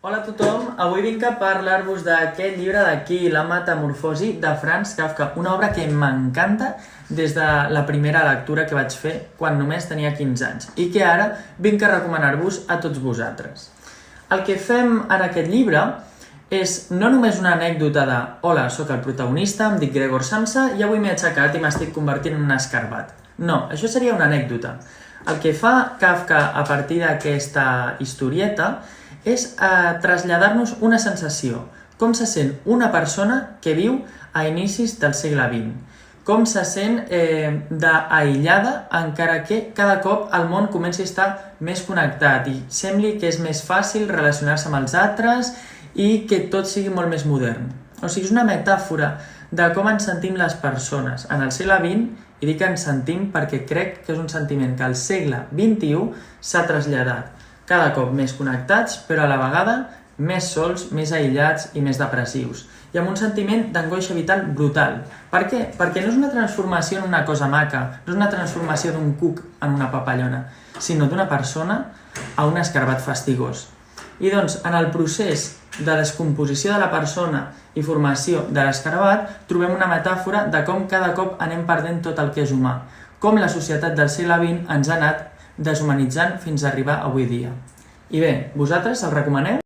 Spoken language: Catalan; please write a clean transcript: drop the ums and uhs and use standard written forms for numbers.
Hola a tothom, avui vinc a parlar-vos d'aquest llibre d'aquí, La metamorfosi de Franz Kafka, una obra que m'encanta des de la primera lectura que vaig fer quan només tenia 15 anys i que ara vinc a recomanar-vos a tots vosaltres. El que fem en aquest llibre és no només una anècdota de «Hola, sóc el protagonista, em dic Gregor Samsa i avui m'he aixecat i m'estic convertint en un escarbat». No, això seria una anècdota. El que fa Kafka a partir d'aquesta historieta és traslladar-nos una sensació, com se sent una persona que viu a inicis del segle XX, com se sent d'aïllada encara que cada cop el món comenci a estar més connectat i sembli que és més fàcil relacionar-se amb els altres i que tot sigui molt més modern. O sigui, és una metàfora de com ens sentim les persones en el segle XX, i dic que ens sentim perquè crec que és un sentiment que al segle XXI s'ha traslladat. Cada cop més connectats, però a la vegada més sols, més aïllats i més depressius. I amb un sentiment d'angoixa vital brutal. Per què? Perquè no és una transformació en una cosa maca, no és una transformació d'un cuc en una papallona, sinó d'una persona a un escarbat fastigós. I doncs, en el procés de descomposició de la persona i formació de l'escarbat, trobem una metàfora de com cada cop anem perdent tot el que és humà, com la societat del segle XX ens ha anat deshumanitzant fins a arribar avui dia. I bé, vosaltres el recomaneu?